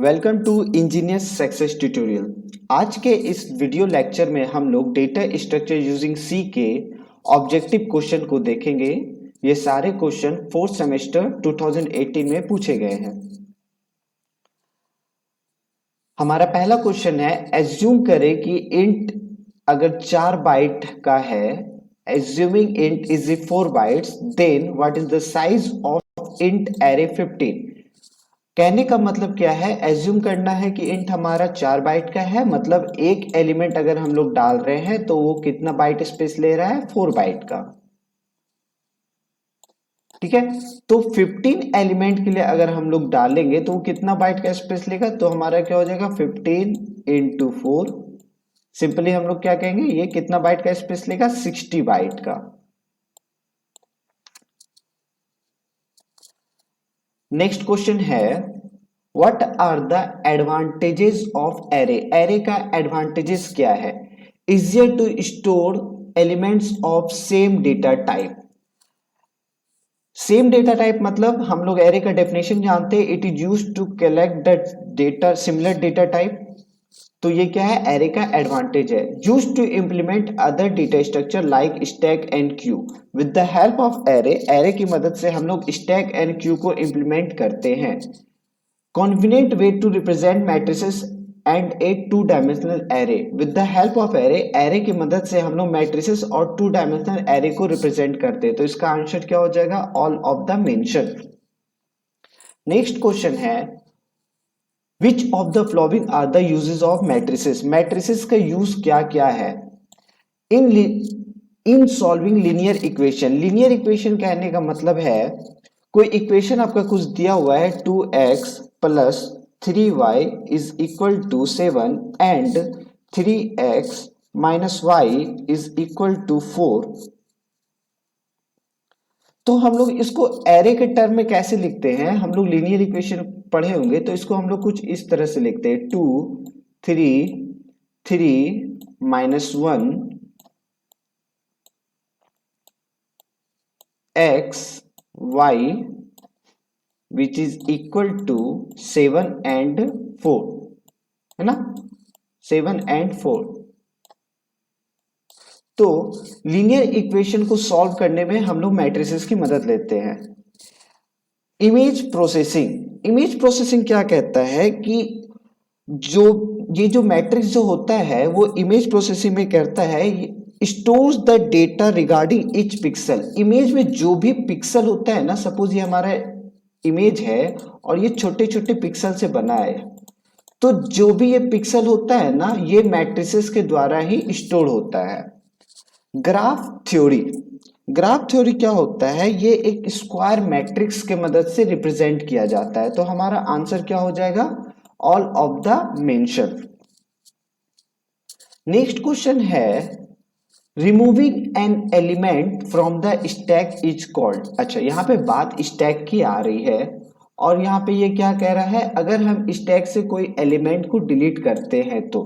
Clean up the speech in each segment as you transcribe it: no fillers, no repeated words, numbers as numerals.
Welcome to engineers success tutorial. आज के इस वीडियो लेक्चर में हम लोग डेटा स्ट्रक्चर यूजिंग सी के ऑब्जेक्टिव क्वेश्चन को देखेंगे। ये सारे क्वेश्चन फोर्थ सेमेस्टर 2018 में पूछे गए हैं। हमारा पहला क्वेश्चन है, एज्यूम करें कि इंट अगर 4 बाइट का है, assuming int is 4 bytes, then what is the size of int array 15। कहने का मतलब क्या है, एज्यूम करना है कि इंट हमारा 4 बाइट का है, मतलब एक एलिमेंट अगर हम लोग डाल रहे हैं तो वो कितना बाइट स्पेस ले रहा है, 4 बाइट का। ठीक है, तो 15 एलिमेंट के लिए अगर हम लोग डालेंगे तो वो कितना बाइट का स्पेस लेगा, तो हमारा क्या हो जाएगा 15 इंटू 4। सिंपली हम लोग क्या कहेंगे, ये कितना बाइट का स्पेस लेगा, 60 बाइट का। नेक्स्ट क्वेश्चन है, what are the advantages of array. Array का एडवांटेजेस क्या है, easier to store elements of same data type. Same data type मतलब हम लोग एरे का डेफिनेशन जानते हैं, it is used to collect the data similar data type. तो ये क्या है, एरे का एडवांटेज है। Used to implement other data structure like stack and queue. With the help of array, array की मदद से हम लोग स्टैक एंड क्यू को इंप्लीमेंट करते हैं। Convenient way to represent matrices and a two dimensional array. With the help of array, array की मदद से हम लोग मैट्रिसेस और टू डायमेंशनल एरे को रिप्रेजेंट करते हैं। तो इसका आंसर क्या हो जाएगा, all of the mention. Next question है, which of the following are the uses of matrices. Matrices का यूज क्या क्या है। In in solving linear equation. Linear equation कहने का मतलब है, कोई इक्वेशन आपका कुछ दिया हुआ है, 2x plus 3y is equal to 7 and 3x minus Y is equal to 4। तो हम लोग इसको एरे के टर्म में कैसे लिखते हैं, हम लोग लीनियर इक्वेशन पढ़े होंगे, तो इसको हम लोग कुछ इस तरह से लिखते हैं, 2 3 3 minus 1 x y which is equal to 7 and 4, है ना, 7 एंड 4। तो लीनियर इक्वेशन को सॉल्व करने में हम लोग मैट्रिसेस की मदद लेते हैं। Image processing. इमेज प्रोसेसिंग क्या कहता है कि जो मैट्रिक्स जो होता है वो इमेज प्रोसेसिंग में करता है, stores the data regarding each pixel. Image में जो भी पिक्सल होता है ना, सपोज ये हमारा इमेज है और ये छोटे छोटे पिक्सल से बना है, तो जो भी ये पिक्सल होता है ना, ये मैट्रिसेस के द्वारा ही स्टोर होता है। Graph theory. ग्राफ थ्योरी क्या होता है, ये एक स्क्वायर मैट्रिक्स के मदद से रिप्रेजेंट किया जाता है। तो हमारा आंसर क्या हो जाएगा, all of the mention. Next question है, removing an element from the stack is called. अच्छा, यहाँ पे बात स्टैक की आ रही है और यहाँ पे ये क्या कह रहा है, अगर हम स्टैक से कोई एलिमेंट को डिलीट करते हैं तो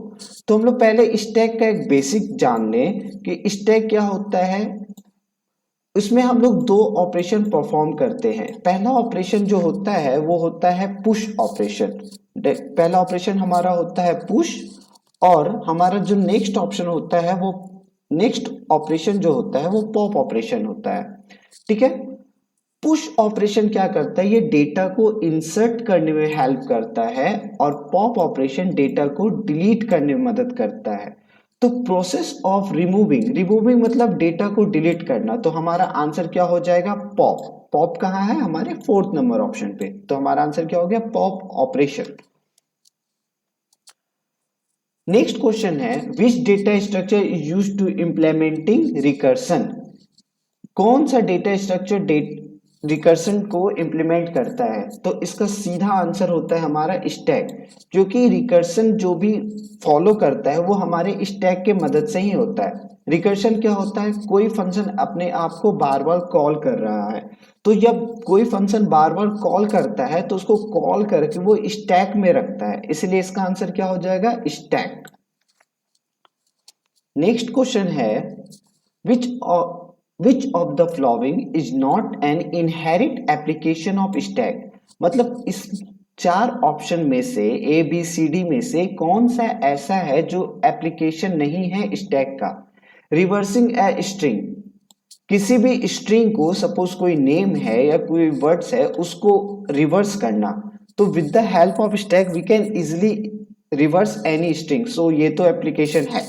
हम लोग पहले स्टैक का एक बेसिक जान लें कि स्टैक क्या होता है। इसमें हम लोग दो ऑपरेशन परफॉर्म करते हैं। पहला ऑपरेशन जो होता है वो होता है पुश ऑपरेशन। पहला ऑपरेशन हमारा होता है पुश, और हमारा जो नेक्स्ट ऑप्शन होता है वो नेक्स्ट ऑपरेशन जो होता है वो पॉप ऑपरेशन होता है। ठीक है, पुश ऑपरेशन क्या करता है, ये डेटा को इंसर्ट करने में हेल्प करता है, और पॉप ऑपरेशन डेटा को डिलीट करने में मदद करता है। तो प्रोसेस ऑफ रिमूविंग, रिमूविंग मतलब डेटा को डिलीट करना, तो हमारा आंसर क्या हो जाएगा, पॉप। पॉप कहाँ है, हमारे 4th नंबर ऑप्शन पे, तो हमारा आंसर क्या हो गया, पॉप ऑपरेशन। नेक्स्ट क्वेश्चन है, which data structure is used to implementing recursion. कौन सा डेटा स्ट्रक्चर रिकर्सन को इंप्लीमेंट करता है, तो इसका सीधा आंसर होता है हमारा स्टैक। क्योंकि रिकर्सन जो भी फॉलो करता है वो हमारे स्टैक के मदद से ही होता है। रिकर्सन क्या होता है, कोई फंक्शन अपने आप को बार बार कॉल कर रहा है, तो जब कोई फंक्शन बार बार कॉल करता है तो उसको कॉल करके वो स्टैक में रखता है, इसलिए इसका आंसर क्या हो जाएगा, स्टैक। नेक्स्ट क्वेश्चन है, विच Which of the following is not an inherent application of stack। मतलब इस चार ऑप्शन में से ए बी सी डी में से कौन सा ऐसा है जो एप्लीकेशन नहीं है स्टैक का? रिवर्सिंग ए स्ट्रिंग, किसी भी स्ट्रिंग को सपोज कोई नेम है या कोई वर्ड्स है उसको रिवर्स करना, तो with the help of stack we can easily reverse any string, so ये तो एप्लीकेशन है।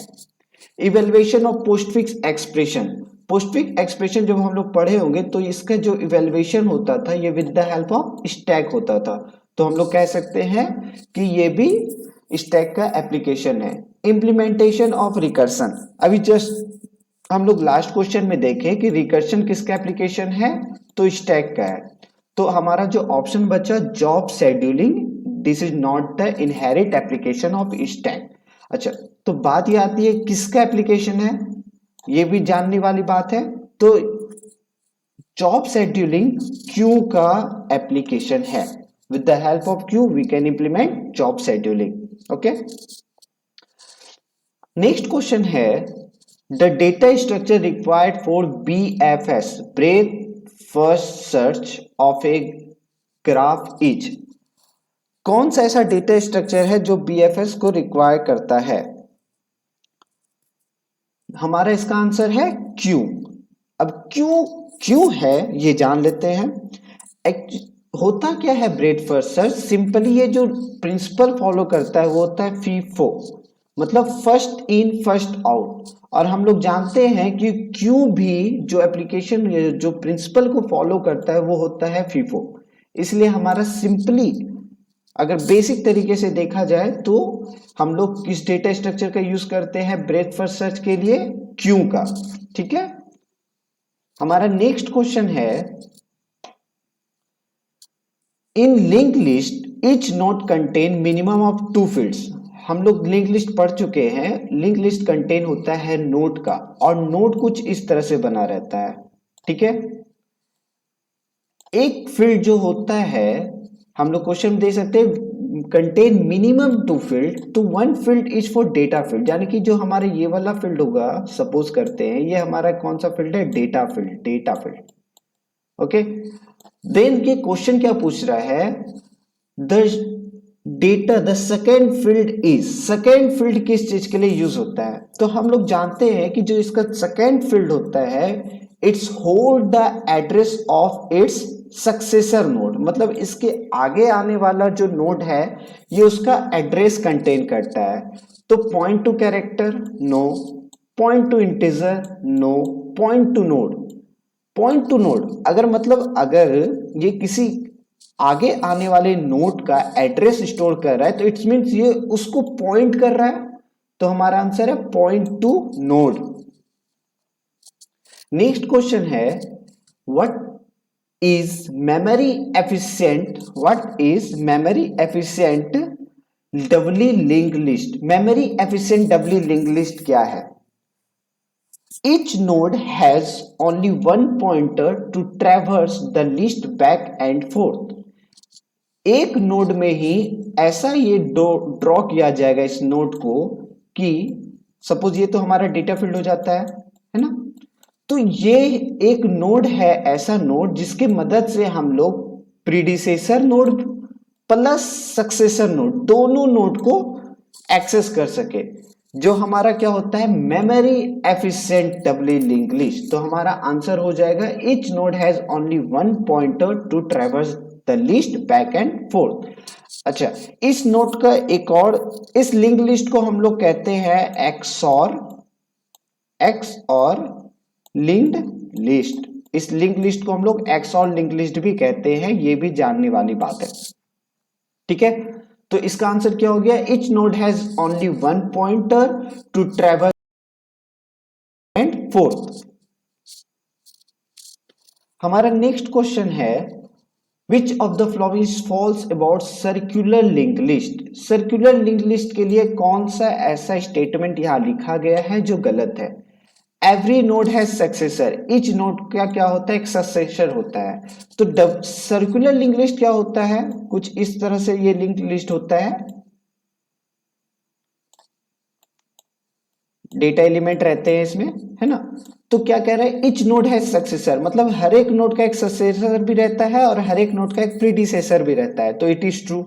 Evaluation of postfix expression, postfix expression जब हम लोग पढ़े होंगे तो इसका जो इवेल्युएशन होता था ये with the help of stack होता था, तो हम लोग कह सकते हैं कि ये भी स्टैक का एप्लीकेशन है। इम्प्लीमेंटेशन ऑफ रिकर्सन, अभी जस्ट हम लोग लास्ट क्वेश्चन में देखें कि रिकर्शन किसका एप्लीकेशन है, तो स्टैक का है। तो हमारा जो ऑप्शन बचा job scheduling, this is not the inherit application of stack. अच्छा, तो बात ये आती है किसका एप्लीकेशन है, ये भी जानने वाली बात है। तो जॉब शेड्यूलिंग क्यू का एप्लीकेशन है, with the help of queue we can implement job scheduling. Okay, next question है the data structure required for BFS, breadth first search of a graph is, कौन सा ऐसा डेटा स्ट्रक्चर है जो BFS को require करता है? हमारा इसका आंसर है क्यू। अब क्यू है ये जान लेते हैं। होता क्या है ब्रेथ फर्स्ट सर्च, सिंपली ये जो प्रिंसिपल फॉलो करता है वो होता है फीफो, मतलब फर्स्ट इन फर्स्ट आउट। और हम लोग जानते हैं कि क्यू भी जो एप्लीकेशन जो प्रिंसिपल को फॉलो करता है वो होता है फीफो, इसलिए हमारा सिंपली अगर बेसिक तरीके से देखा जाए तो हम लोग किस डेटा स्ट्रक्चर का यूज करते हैं ब्रेथ फर्स्ट सर्च के लिए, क्यू का। ठीक है, हमारा नेक्स्ट क्वेश्चन है in link list each node contain minimum of 2 fields. हम लोग लिंक लिस्ट पढ़ चुके हैं, लिंक लिस्ट कंटेन होता है नोड का, और नोड कुछ इस तरह से बना रहता है। ठीक है, एक फील्ड जो होता है हम लोग क्वेश्चन दे सकते हैं कंटेन मिनिमम 2 फील्ड, तो 1 field is for data field, यानी कि जो हमारे ये वाला फील्ड होगा, सपोज करते हैं ये हमारा कौन सा फील्ड है, data field, data field. Okay, then के क्वेश्चन क्या पूछ रहा है, the data the second field is, second field किस चीज के लिए यूज होता है? तो हम लोग जानते हैं कि जो इसका सेकेंड फील्ड होता है it's hold the address of its successor node, मतलब इसके आगे आने वाला जो नोड है ये उसका एड्रेस कंटेन करता है। तो point to character no, point to integer no, point to node, point to node अगर मतलब अगर ये किसी आगे आने वाले नोड का एड्रेस स्टोर कर रहा है तो इट्स मींस ये उसको पॉइंट कर रहा है, तो हमारा आंसर है point to node. Next question है what is memory efficient, what is memory efficient doubly link list, memory efficient doubly link list क्या है? Each node has only one pointer to traverse the list back and forth. एक node में ही ऐसा ये draw किया जाएगा इस node को कि सपोज ये तो हमारा डेटा फील्ड हो जाता है ना, तो ये एक नोड है, ऐसा नोड जिसकी मदद से हम लोग predecessor node plus successor node दोनों नोड को एक्सेस कर सके, जो हमारा क्या होता है memory efficient doubly link list. तो हमारा आंसर हो जाएगा each node has only one pointer to traverse the list back and forth. अच्छा, इस नोड का एक और, इस लिंक लिस्ट को हम लोग कहते हैं XOR लिंक्ड लिस्ट, इस लिंक लिस्ट को हम लोग XOR लिंक लिस्ट भी कहते हैं, ये भी जानने वाली बात है। ठीक है, तो इसका आंसर क्या हो गया, each node has only one pointer to travel and forth. हमारा नेक्स्ट क्वेश्चन है which of the following false about circular linked list, circular linked list के लिए कौन सा ऐसा स्टेटमेंट यहां लिखा गया है जो गलत है? Every node has successor, each node का क्या होता है, एक सक्सेसर होता है। तो सर्कुलर लिंक लिस्ट क्या होता है, कुछ इस तरह से ये लिंक लिस्ट होता है, डेटा एलिमेंट रहते हैं इसमें, है ना। तो क्या कह रहा है, ईच नोड हैज सक्सेसर, मतलब हर एक नोड का एक सक्सेसर भी रहता है और हर एक नोड का एक प्रीडिसेसर भी रहता है, तो it is true.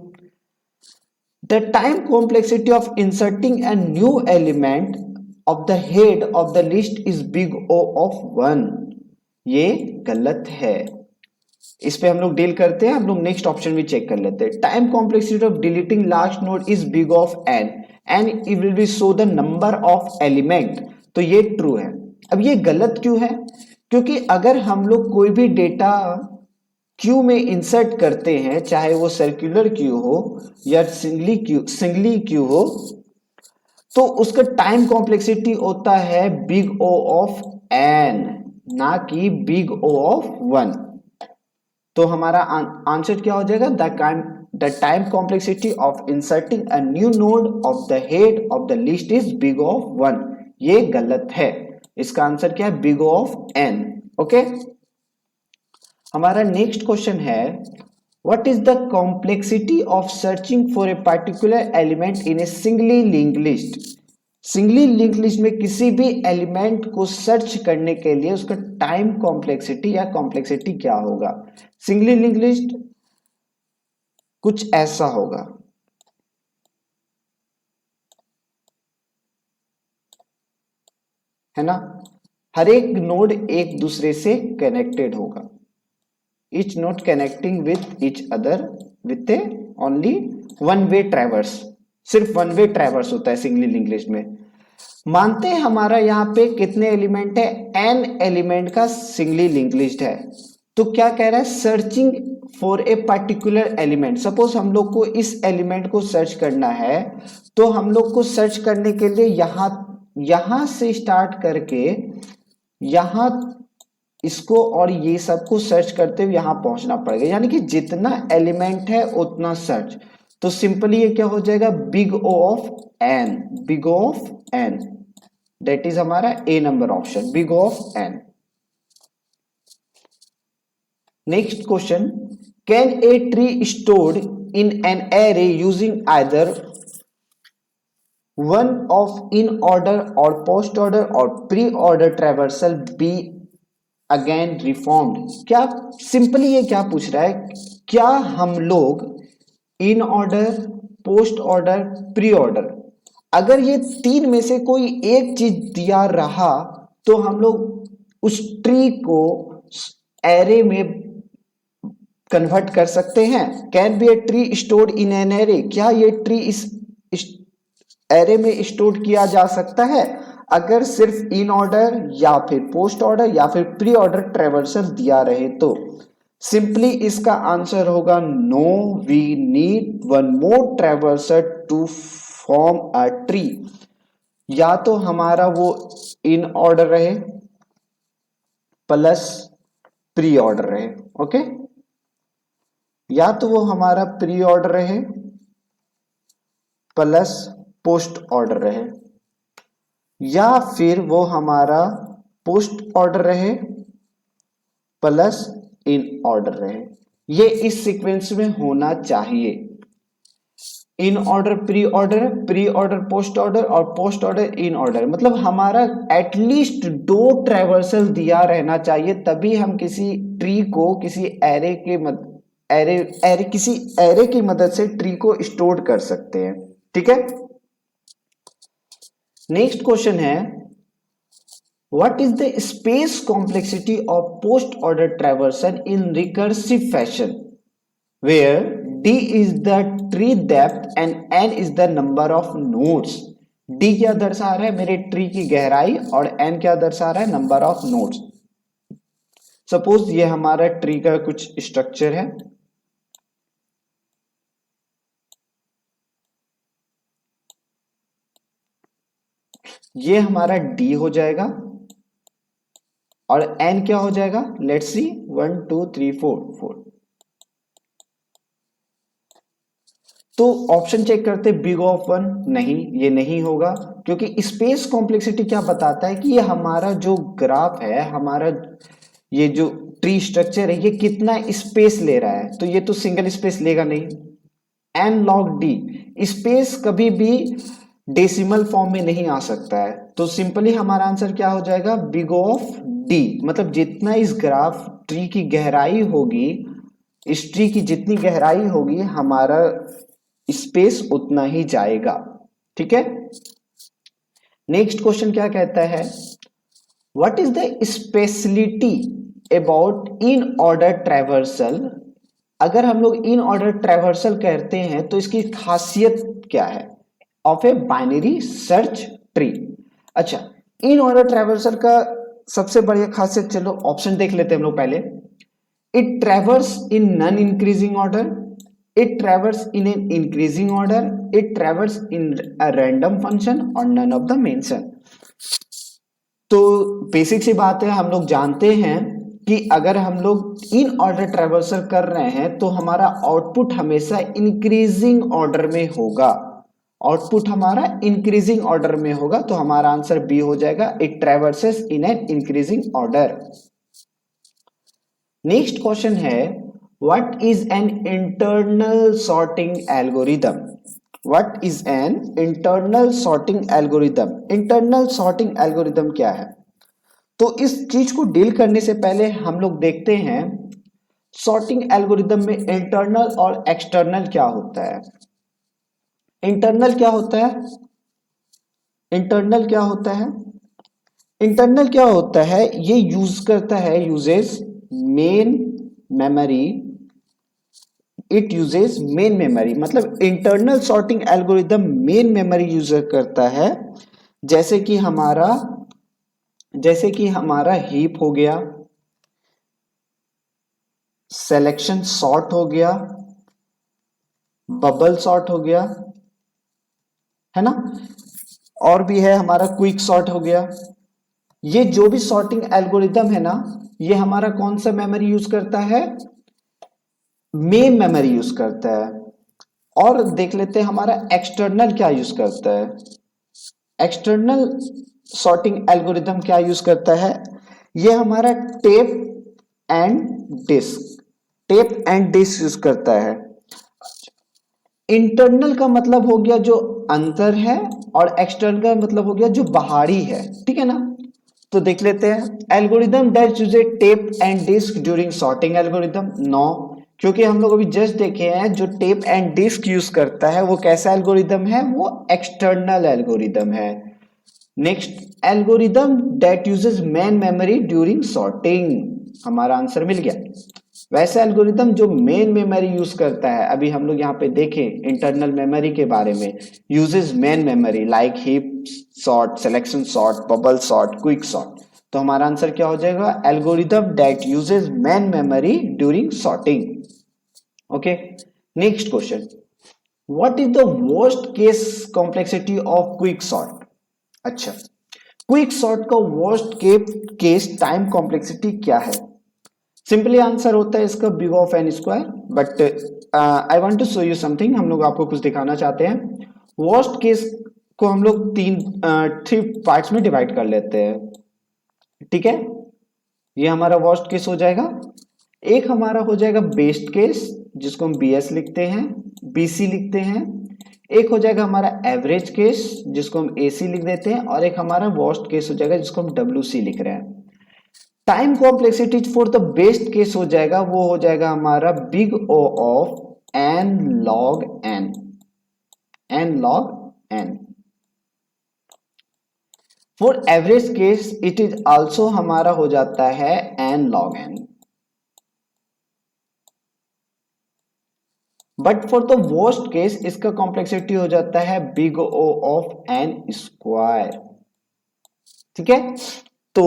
The time complexity of inserting a new element of the head of the list is big O of 1। ये गलत है, इस पे हम लोग डील करते हैं। हम लोग नेक्स्ट ऑप्शन भी चेक कर लेते हैं। Time complexity of deleting last node is big of n and it will be show the number of element. तो ये ट्रू है। अब ये गलत क्यों है? क्योंकि अगर हम लोग कोई भी डेटा क्यू में इंसर्ट करते हैं, चाहे वो सर्कुलर क्यू हो या सिंगली क्यू हो, तो उसका टाइम कॉम्प्लेक्सिटी होता है बिग O ऑफ n, ना कि बिग O ऑफ 1। तो हमारा आंसर क्या हो जाएगा? The time complexity of inserting a new node of the head of the list is big O of 1। ये गलत है, इसका आंसर क्या है? Big O of n। Okay, हमारा नेक्स्ट क्वेश्चन है what is the complexity of searching for a particular element in A singly linked list. Singly linked list में किसी भी एलिमेंट को सर्च करने के लिए उसका टाइम कॉम्प्लेक्सिटी या कॉम्प्लेक्सिटी क्या होगा? सिंगली लिंक्ड लिस्ट कुछ ऐसा होगा, है ना? हर एक नोड एक दूसरे से कनेक्टेड होगा, each node connecting with each other with a only one way traverse। सिर्फ वन वे ट्रैवर्स होता है सिंगली लिंक लिस्ट में। मानते हैं हमारा यहाँ पे कितने एलिमेंट है? n एलिमेंट का सिंगली लिंक लिस्ट है। तो क्या कह रहा है? Searching for a particular element. Suppose हम लोग को इस एलिमेंट को सर्च करना है, तो हम लोग को सर्च करने के लिए यहां से स्टार्ट करके यहां इसको और ये सबको सर्च करते हुए यहां पहुंचना पड़ेगा, यानी कि जितना एलिमेंट है उतना सर्च। तो सिंपली ये क्या हो जाएगा? Big O of n, big O of n, that is हमारा A number option, big O of n। Next question, can a tree stored in an array using either one of in order और post order और pre order traversal be again reformed? क्या simply ये क्या पूछ रहा है? क्या हम लोग in order, post order, pre order, अगर ये तीन में से कोई एक चीज दिया रहा तो हम लोग उस ट्री को एरे में कन्वर्ट कर सकते हैं? Can be A tree stored in an array? क्या ये ट्री इस एरे में स्टोर किया जा सकता है अगर सिर्फ इन ऑर्डर या फिर पोस्ट ऑर्डर या फिर प्री ऑर्डर ट्रैवर्सल दिया रहे? तो सिंपली इसका आंसर होगा no, we need one more traversal to form a tree. या तो हमारा वो इन ऑर्डर रहे प्लस प्री ऑर्डर रहे, ओके, या तो वो हमारा प्री ऑर्डर रहे प्लस पोस्ट ऑर्डर रहे, या फिर वो हमारा पोस्ट ऑर्डर रहे प्लस इन ऑर्डर रहे। ये इस सीक्वेंस में होना चाहिए, in order pre order post order और पोस्ट ऑर्डर इन ऑर्डर। मतलब हमारा एटलीस्ट 2 ट्रैवर्सल दिया रहना चाहिए, तभी हम किसी ट्री को किसी एरे के किसी एरे की मदद से ट्री को स्टोर कर सकते हैं। ठीक है, नेक्स्ट क्वेश्चन है what is the space complexity of post order traversal in recursive fashion where d is the tree depth and n is the number of nodes। d क्या दर्शा रहा है? मेरे ट्री की गहराई, और n क्या दर्शा रहा है? Number of nodes. सपोज ये हमारा ट्री का कुछ स्ट्रक्चर है, ये हमारा d हो जाएगा और n क्या हो जाएगा? Let's see 1 2 3 4। तो ऑप्शन चेक करते, बिग ऑफ 1 नहीं, ये नहीं होगा, क्योंकि स्पेस कॉम्प्लेक्सिटी क्या बताता है कि ये हमारा जो ग्राफ है, हमारा ये जो ट्री स्ट्रक्चर है, ये कितना स्पेस ले रहा है। तो ये तो सिंगल स्पेस लेगा नहीं। एन लॉग डी, स्पेस कभी भी डेसिमल फॉर्म में नहीं आ सकता है। तो सिंपली हमारा आंसर क्या हो जाएगा? Big of D. मतलब जितना इस ग्राफ ट्री की गहराई होगी, इस ट्री की जितनी गहराई होगी, हमारा स्पेस उतना ही जाएगा। ठीक है, नेक्स्ट क्वेश्चन क्या कहता है, what is the speciality about in order traversal. अगर हम लोग इन ऑर्डर ट्रैवर्सल कहते हैं तो इसकी खासियत क्या है of a binary search tree. अच्छा, इन ऑर्डर ट्रैवर्सल का सबसे बढ़िया खासियत, चलो ऑप्शन देख लेते हैं हम लोग पहले। It traverse in non increasing order, it traverse in an increasing order, it traverse in a random function और नन ऑफ द मेंशन। तो बेसिक सी बात है, हम लोग जानते हैं कि अगर हम लोग इन ऑर्डर ट्रैवर्सल कर रहे हैं तो हमारा आउटपुट हमेशा इंक्रीजिंग ऑर्डर में होगा, आउटपुट हमारा इंक्रीजिंग ऑर्डर में होगा, तो हमारा आंसर बी हो जाएगा, it traverses in an increasing order. Next question है, what is an internal sorting algorithm. What is an internal sorting algorithm, internal sorting algorithm क्या है। तो इस चीज को डील करने से पहले हम लोग देखते हैं सॉर्टिंग एल्गोरिदम में इंटरनल और एक्सटर्नल क्या होता है। इंटरनल क्या होता है, इंटरनल क्या होता है, इंटरनल क्या होता है, ये यूज करता है, uses main memory, it uses main memory, मतलब internal sorting algorithm main memory use करता है। जैसे कि हमारा हीप हो गया, सिलेक्शन सॉर्ट हो गया, बबल सॉर्ट हो गया, है ना, और भी है हमारा क्विक सॉर्ट हो गया। ये जो भी सॉर्टिंग एल्गोरिदम है ना, ये हमारा कौन सा मेमोरी यूज करता है, मेन मेमोरी यूज करता है। और देख लेते हैं हमारा एक्सटर्नल क्या यूज करता है। एक्सटर्नल सॉर्टिंग एल्गोरिदम क्या यूज करता है, ये हमारा tape and disk, tape and disk use करता है। इंटरनल का मतलब हो गया जो अंतर है, और एक्सटर्नल का मतलब हो गया जो बाहरी है, ठीक है ना। तो देख लेते हैं, algorithm that use tape and disk during sorting algorithm, no, क्योंकि हम लोग अभी जस्ट देखे हैं जो टेप एंड डिस्क यूज करता है वो कैसा एल्गोरिदम है, वो एक्सटर्नल एल्गोरिदम है। Next, algorithm that uses main memory during sorting, हमारा आंसर मिल गया। वैसा एल्गोरिदम जो मेन मेमोरी यूज करता है, अभी हम लोग यहाँ पे देखें इंटरनल मेमोरी के बारे में, uses main memory like heap sort, selection sort, bubble sort, quick sort. तो हमारा आंसर क्या हो जाएगा, algorithm that uses main memory during sorting. Okay, next question, what is the worst case complexity of quick sort. अच्छा, quick sort का worst case time complexity क्या है। Simply answer होता है इसका big of n square, but I want to show you something, हम लोग आपको कुछ दिखाना चाहते हैं। वर्स्ट केस को हम लोग थ्री पार्ट्स में डिवाइड कर लेते हैं, ठीक है। ये हमारा वर्स्ट केस हो जाएगा। एक हमारा हो जाएगा बेस्ट केस, जिसको हम बी एस लिखते हैं, बी सी लिखते हैं। एक हो जाएगा हमारा एवरेज केस, जिसको हम ए सी लिख देते हैं, और एक हमारा वर्स्ट केस हो जाएगा जिसको हम डब्ल्यू सी लिख रहे हैं। Time complexity for the best case हो जाएगा, वो हो जाएगा हमारा big O of n log n, n log n. For average case it is also हमारा हो जाता है n log n, but for the worst case इसका कॉम्प्लेक्सिटी हो जाता है big O of n square, ठीक है। तो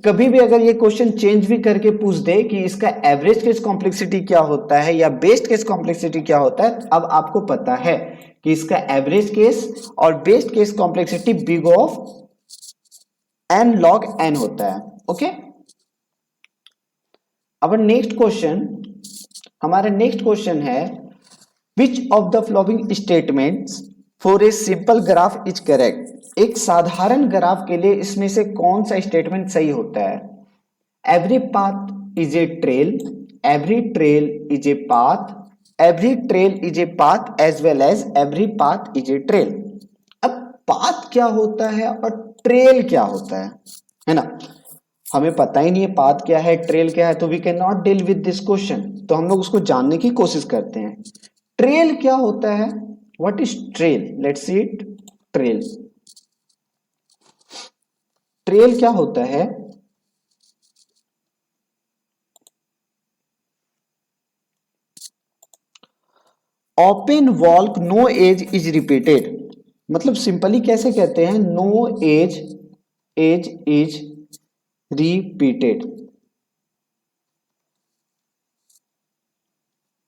कभी भी अगर ये क्वेश्चन चेंज भी करके पूछ दे कि इसका एवरेज केस कॉम्प्लेक्सिटी क्या होता है या बेस्ट केस कॉम्प्लेक्सिटी क्या होता है, अब आपको पता है कि इसका एवरेज केस और best case complexity big of n log n होता है। ओके, अब नेक्स्ट क्वेश्चन, हमारा नेक्स्ट क्वेश्चन है, which of the following statements for a simple graph is correct. एक साधारण ग्राफ के लिए इसमें से कौन सा स्टेटमेंट सही होता है। Every path is a trail, every trail is a path, every trail is a path as well as every path is a trail. अब पाथ क्या होता है और ट्रेल क्या होता है ना, हमें पता ही नहीं है पाथ क्या है ट्रेल क्या है, तो we can not deal with this question. तो हम लोग उसको जानने की कोशिश करते हैं। ट्रेल क्या होता है, what is trail? Let's see it. Trail, trail क्या होता है? Open walk no edge is repeated, मतलब सिंपली कैसे कहते हैं? No edge edge is repeated,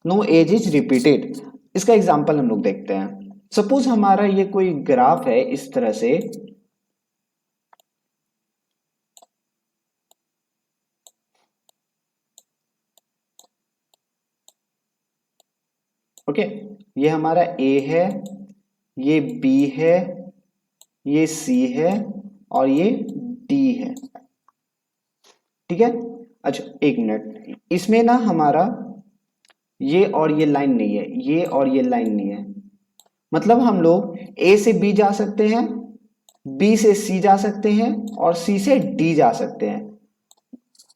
no edge is repeated. इसका एग्जांपल हम लोग देखते हैं। सपोज हमारा ये कोई ग्राफ है इस तरह से, ओके, ये हमारा ए है, ये बी है, ये सी है और ये डी है, ठीक है। अच्छा एक मिनट, इसमें ना हमारा ये और ये लाइन नहीं है, ये और ये लाइन नहीं है, मतलब हम लोग ए से बी जा सकते हैं, बी से सी जा सकते हैं और सी से डी जा सकते हैं,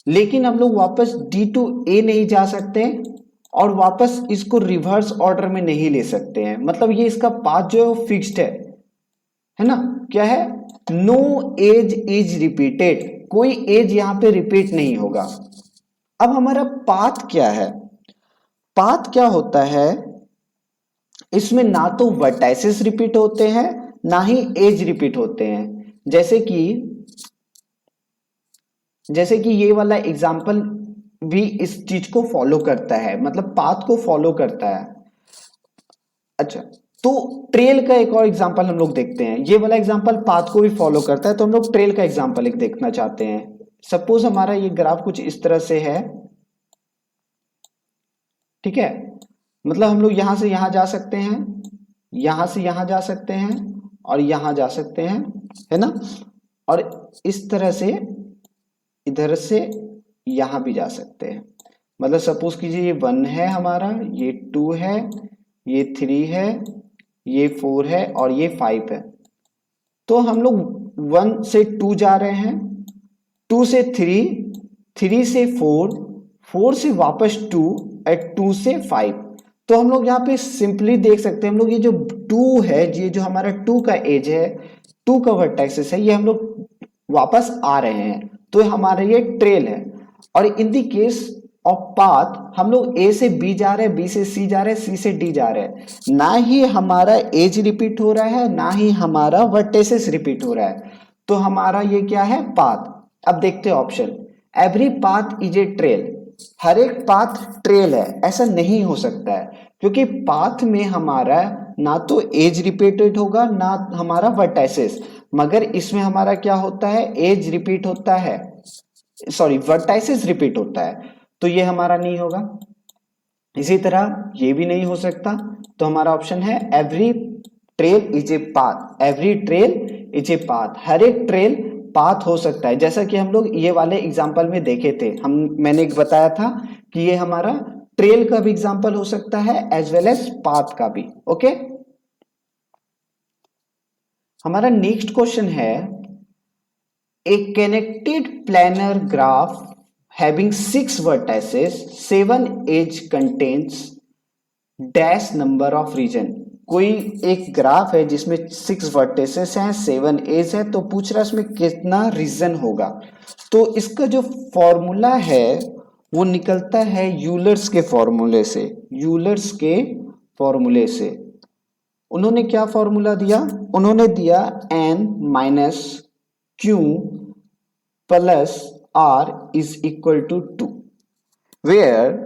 लेकिन हम लोग वापस डी टू ए नहीं जा सकते और वापस इसको रिवर्स ऑर्डर में नहीं ले सकते हैं। मतलब ये इसका पाथ जो है फिक्स्ड है ना? क्या है? नो एज इज रिपीटेड, कोई एज यहां पे रिपीट नहीं होगा। अब हमारा पाथ क्या है? पाथ क्या होता है? इसमें ना तो वर्टाइसेस रिपीट होते हैं ना ही एज रिपीट होते हैं। जैसे कि ये वाला एग्जांपल भी इस चीज को फॉलो करता है, मतलब पाथ को फॉलो करता है। अच्छा, तो ट्रेल का एक और एग्जांपल हम लोग देखते हैं। ये वाला एग्जांपल पाथ को भी फॉलो करता है, तो हम लोग ट्रेल का एग्जांपल एक देखना चाहते हैं। सपोज हमारा ये ग्राफ कुछ इस तरह से है, ठीक है, मतलब हम लोग यहां से यहां जा सकते हैं, यहां से यहां जा सकते हैं और यहां जा सकते हैं, है ना? और इस तरह से इधर से यहां भी जा सकते हैं। मतलब सपोज कीजिए ये 1 है हमारा, ये 2 है, ये 3 है, ये 4 है और ये 5 है। तो हम लोग 1 से 2 जा रहे हैं, 2 से 3, 3 से 4, 4 से वापस 2 और 2 से 5। तो हम लोग यहाँ पे सिंपली देख सकते हैं, हम लोग ये जो 2 है, ये जो हमारा 2 का एज है, 2 का वर्टेक्सिस है, ये हम लोग वापस आ रहे हैं, तो हमारा ये ट्रेल है। और इन दी केस ऑफ पाथ हम लोग ए से बी जा रहे हैं, बी से सी जा रहे हैं, सी से डी जा रहे हैं, ना ही हमारा एज रिपीट हो रहा है ना ही हमारा वर्टेसिस रिपीट हो रहा है, तो हमारा ये क्या है? पाथ। अब देखते हैं option. Every path is a trail, हर एक पाथ ट्रेल है, ऐसा नहीं हो सकता है, क्योंकि पाथ में हमारा ना तो एज रिपीटेड होगा ना हमारा वर्टाइसिस, मगर इसमें हमारा क्या होता है? एज रिपीट होता है, सॉरी वर्टाइसिस रिपीट होता है, तो ये हमारा नहीं होगा। इसी तरह ये भी नहीं हो सकता, तो हमारा ऑप्शन है every trail is a path, every trail is a path, हर एक ट्रेल पाथ हो सकता है। जैसा कि हम लोग ये वाले एग्जांपल में देखे थे, मैंने एक बताया था कि ये हमारा ट्रेल का भी एग्जांपल हो सकता है एज वेल एज पाथ का भी। ओके, हमारा नेक्स्ट क्वेश्चन है, a connected planar graph having 6 vertices, 7 edge contains dash number of region। कोई एक ग्राफ है जिसमें 6 वर्टेसेस हैं, 7 एज है, तो पूछ रहा है इसमें कितना रीजन होगा। तो इसका जो फॉर्मूला है वो निकलता है यूलर्स के फॉर्मूले से, यूलर्स के फॉर्मूले से। उन्होंने क्या फॉर्मूला दिया? उन्होंने दिया n minus q plus r is equal to 2, where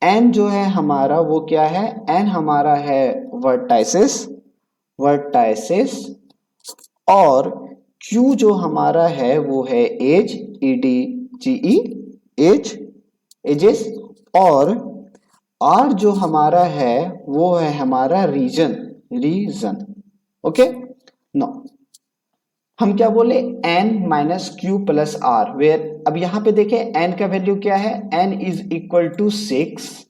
n जो है हमारा वो क्या है? n हमारा है वर्टाइसिस, वर्टाइसिस, और q जो हमारा है वो है एज, EDGE, एज, एजेस, और r जो हमारा है वो है हमारा रीजन, रीजन। ओके, नो हम क्या बोले? n minus q plus r, where अब यहां पे देखें n का वैल्यू क्या है? n is equal to 6,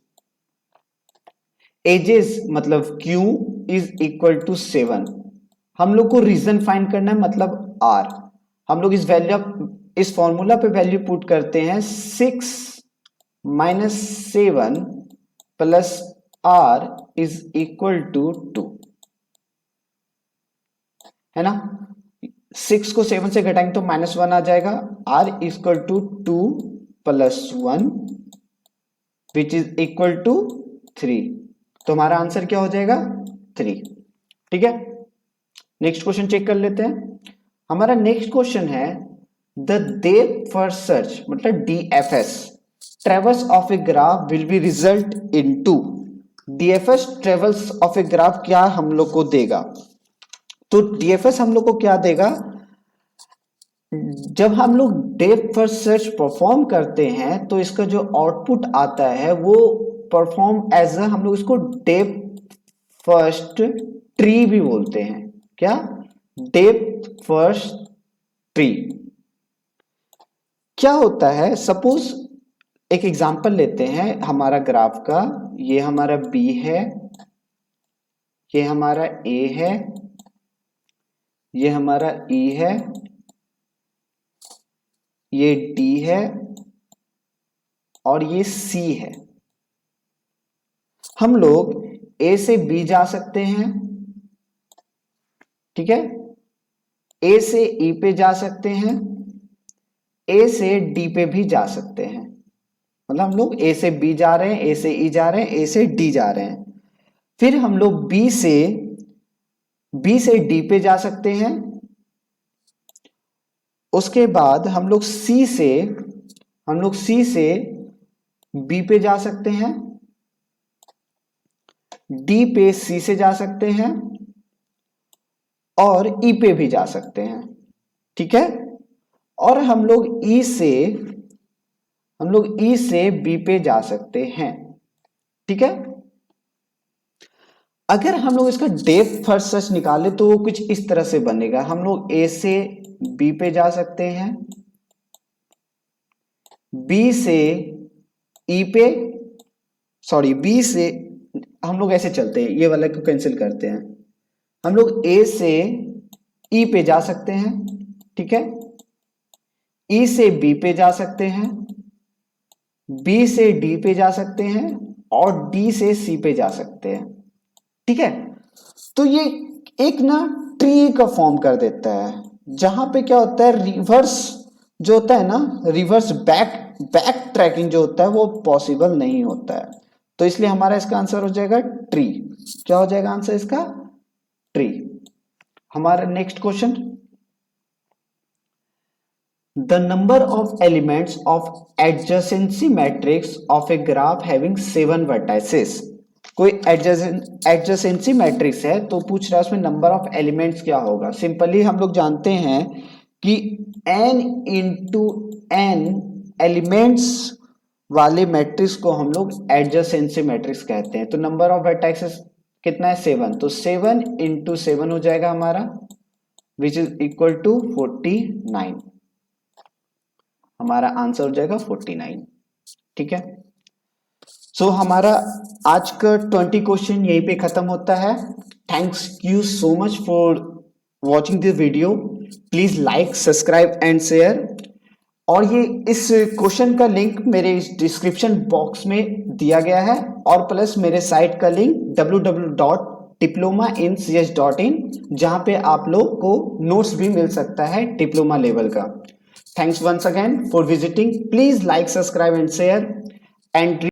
edges मतलब q इज इक्वल टू 7। हम लोग को रीजन फाइंड करना है, मतलब r। हम लोग इस वैल्यू, इस फॉर्मूला पे वैल्यू पुट करते हैं, 6 minus 7 plus r is equal to 2। है ना। 6 को 7 से घटाएंगे तो -1 आ जाएगा। r equal to 2 + 1 which is equal to 3। तो हमारा आंसर क्या हो जाएगा 3। ठीक है, नेक्स्ट क्वेश्चन चेक कर लेते हैं। हमारा नेक्स्ट क्वेश्चन है द डेप्थ फर्स्ट सर्च मतलब DFS travels of a graph will be result into. DFS travels of a graph क्या हम लोग को देगा, तो DFS हम लोग को क्या देगा, जब हम लोग डेप्थ फर्स्ट सर्च परफॉर्म करते हैं तो इसका जो आउटपुट आता है वो परफॉर्म एज अ, हम लोग इसको डेप्थ फर्स्ट ट्री भी बोलते हैं। क्या, डेप्थ फर्स्ट ट्री। क्या होता है, सपोज एक एग्जांपल लेते हैं हमारा ग्राफ का। ये हमारा B है, ये हमारा A है, ये हमारा E है, ये D है और ये C है। हम लोग A से B जा सकते हैं, ठीक है, A से E पे जा सकते हैं, A से D पे भी जा सकते हैं। मतलब हम लोग A से B जा रहे हैं, A से E जा रहे हैं, A से D जा रहे हैं। फिर हम लोग B से D पे जा सकते हैं। उसके बाद हम लोग C से B पे जा सकते हैं, D पे C से जा सकते हैं और E पे भी जा सकते हैं। ठीक है, और हम लोग E से B पे जा सकते हैं। ठीक है, अगर हम लोग इसका डेप्थ फर्स्ट सर्च निकाले तो वो कुछ इस तरह से बनेगा। हम लोग A से B पे जा सकते हैं, B से E पे, सॉरी B से, हम लोग ऐसे चलते हैं, ये वाला को कैंसिल करते हैं। हम लोग A से E पे जा सकते हैं, ठीक है, E से B पे जा सकते हैं, B से D पे जा सकते हैं और D से C पे जा सकते हैं। ठीक है, तो ये एक ना ट्री का फॉर्म कर देता है, जहां पे क्या होता है, रिवर्स जो होता है ना, रिवर्स बैक ट्रैकिंग जो होता है वो पॉसिबल नहीं होता है। तो इसलिए हमारा इसका आंसर हो जाएगा ट्री। क्या हो जाएगा आंसर इसका, ट्री। हमारा next question, the number of elements of adjacency matrix of a graph having 7 vertices. कोई एडजेसेंसी मैट्रिक्स है तो पूछ रहा है उसमें नंबर ऑफ एलिमेंट्स क्या होगा। सिंपली हम लोग जानते हैं कि n इंटू n एलिमेंट्स वाले मैट्रिक्स को हम लोग एडजेसेंसी मैट्रिक्स कहते हैं। तो नंबर ऑफ वर्टाइसेस कितना है 7, तो 7 इंटू 7 हो जाएगा हमारा, विच इज इक्वल टू 49। हमारा आंसर हो जाएगा 49। ठीक है, सो हमारा आज का 20 क्वेश्चन यहीं पे खत्म होता है। Thanks you so much for watching this video. Please like, subscribe and share. और ये इस क्वेश्चन का लिंक मेरे डिस्क्रिप्शन बॉक्स में दिया गया है और प्लस मेरे साइट का लिंक www.diplomaincs.in, जहां पे आप लोग को नोट्स भी मिल सकता है डिप्लोमा लेवल का। Thanks once again for visiting. Please like, subscribe and share and